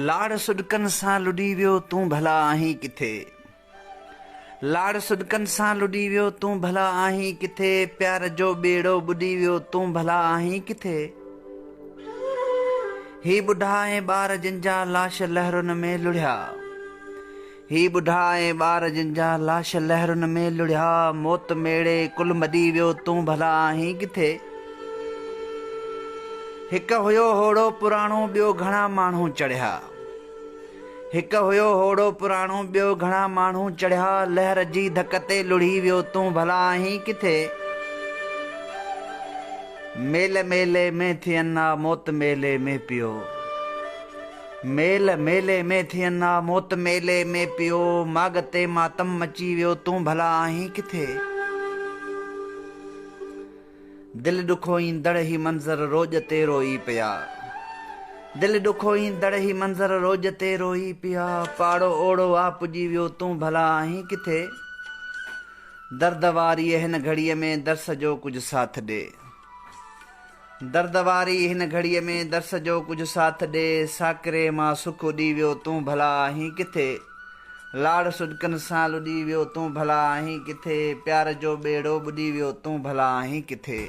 लाड़ सुॾकनि सां लुॾी वियो तूं भला आहीं किथे। लाड़ सुॾकनि सां लुॾी वियो तूं भला आहीं किथे। प्यार जो ॿेड़ो ॿुॾी वियो तूं भला आहीं किथे। ही ॿुढा ऐं ॿार जिन जा लाश लहरुनि में लुढ़िया। ही ॿुढा ऐं ॿार जिन जा लाश लहरुनि में लुढ़िया। मौत मेड़े कुल मॾी वियो तूं भला आहीं किथे। हिकु हुयो होड़ो पुराणो ॿियो घणा माण्हू चढ़िया। हिकु हुयो होड़ो पुराणो ॿियो घणा माण्हू चढ़िया। लहर जी धक ते लुढ़ी वियो तूं भला आहीं किथे। मेल मेले में थियनि मौत मेले में पियो। मेल मेले में थियनि मौत मेले में पियो। माग ते मातम मची वियो तूं भला आहीं किथे। दिल ॾुखो ईंदड़ ही मंज़र रोज़ ते रोई पिया। दिल ॾुखो ईंदड़ ही मंज़र रोज़ ते रोई पिया। पाड़ो ओड़ो आ पुॼी वियो तूं भला आहीं किथे। दर्द वारी हिन घड़ीअ में दर्स जो कुझु साथ ॾे। दर्द वारी हिन घड़ीअ में दर्स जो कुझु साथ ॾे। साकिरे मां सुख उॾी वियो तूं भला आहीं किथे। लाड़ सुॾकनि सां लुॾी वियो तूं भला आहीं किथे। प्यार जो ॿेड़ो ॿुॾी वियो तूं भला आहीं किथे।